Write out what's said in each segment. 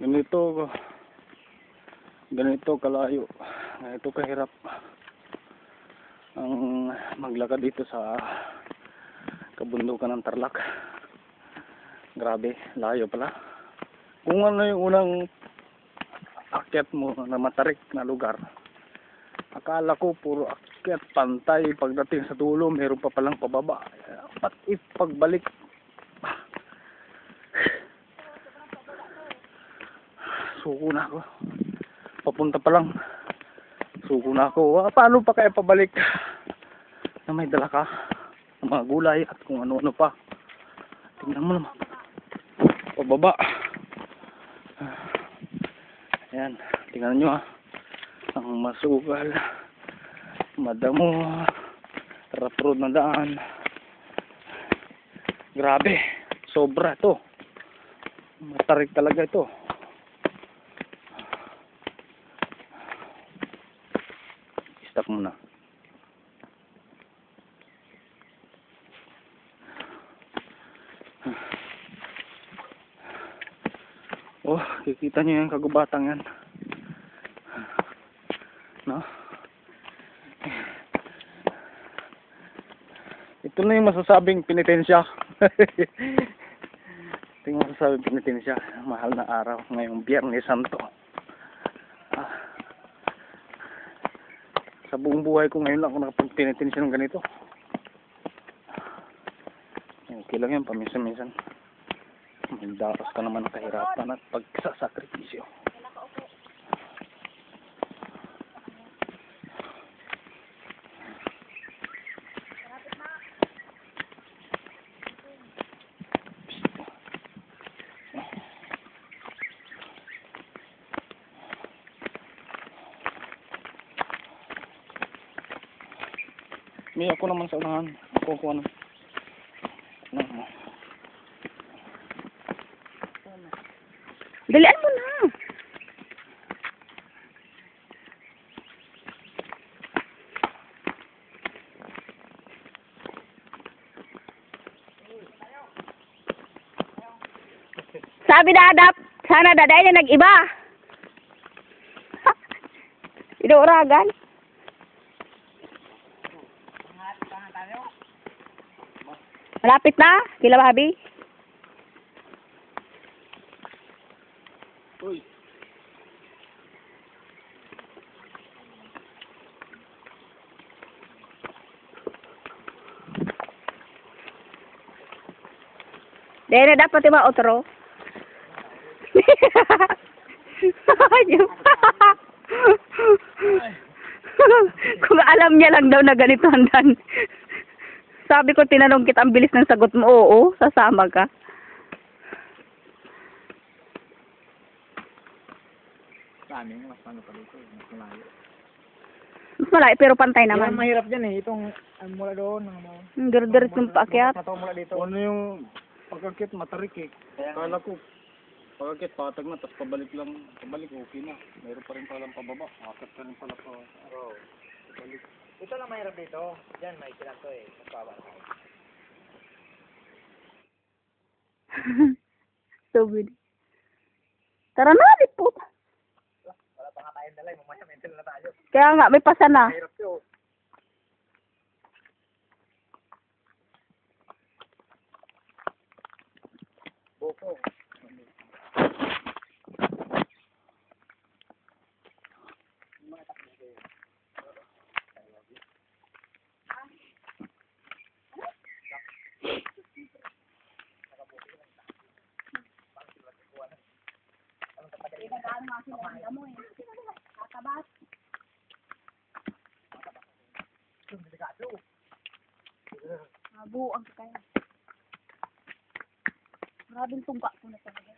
ganito kalayo, ganito kahirap ang maglakad dito sa kabundukan ng Tarlac. Grabe, layo pala. Kung ano yung unang akyat mo na matarik na lugar, akala ko puro akyat pantay, pagdating sa dulo meron pa palang pababa. Pagbalik suko na ako, papunta pa lang suko na ako. Paano pa kaya pabalik na may dala ka ng mga gulay at kung ano-ano pa? Tingnan mo naman pababa. Ayan, tingnan nyo ang masugal, madamo, rough road na daan. Grabe, sobra to, matarik talaga ito. Stop muna. Oh, kikita nyo yung kagubatan yan. No? Ito na yung masasabing penitensya. Ito yung masasabing penitensya. Mahal na araw ngayong Biyernes Santo. Sa buong buhay ko ngayon lang ako nakapag-penitensya ng ganito. Okay lang yan, paminsan-minsan. May daras ka naman ng kahirapan at pagsasakripisyo. May ako naman sa unahan. Ako ano. Dalian mo na. Sabi na adap, sana daday na nag-iba. Inuuragan. Malapit na, kila babi. Uy. Dahil na dapat yung outro. Kung alam niya lang daw na ganito handan. Sabi ko, tinanong kita, ang bilis ng sagot mo. Oo, sasama ka. Kaning, mas ano pa dito, mas malayo. Mas malayo, pero pantay naman. Yan, mahirap dyan eh, itong mula doon. Dirt-dirt yung paakyat. Mula dito. Ano yung pagkakit matarik eh. Kala ko, pagkakit patag na, tapos pabalik okay na. Mayroon pa rin palang pababa. Akit ka rin pala pa. Oo, pabalik. Ito lang mahirap dito. Diyan, may silang to eh. Nagpabalik. So good. Tara na, lipot. Wala pa nga tayong dalay. Mamaya mental na tayo. Kaya nga, may pasa na. Mahirap yun. Boko. Abo ang kaya. Maraming tungka ko na talaga.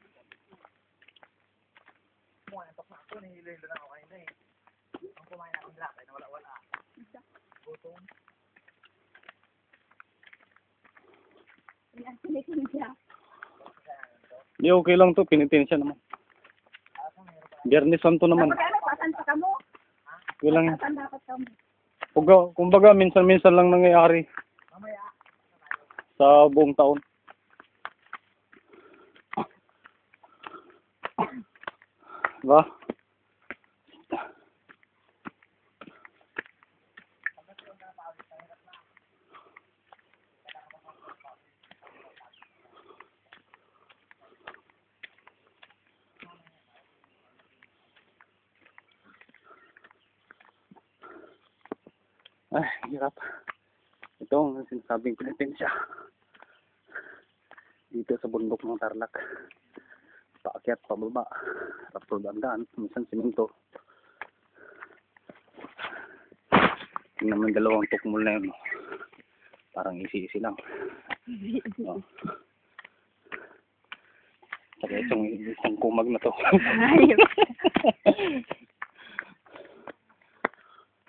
Kumain pa ako. Nahihilo lang ako kayo na eh. Ang kumain natin lahat ay nawala-wala. Gutom. Yan, siya. Di okay lang to, penitensya naman. Biyernes Santo naman. Pasan pa ka mo? Okay lang yan. Pasan dapat ka mo? Kumbaga, minsan-minsan lang nangyayari sa buong taon. Diba? Ay, hirap. Ito ang sinasabing penitensya. Dito sa bundok ng Tarlac. Paakyat, pababa. Rapod ang daan. Minsan simento. Tingnan mo yung dalawang tukmol na yun. Parang isi-isi lang. Oh. Saka isang kumag na to.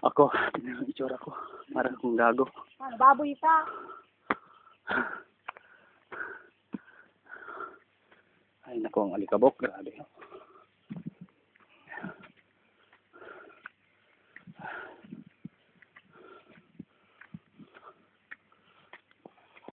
Ako, tingnan ang itsura ko. Para akong gago. Baboy pa. Ay, naku, ang alikabok. Grabe.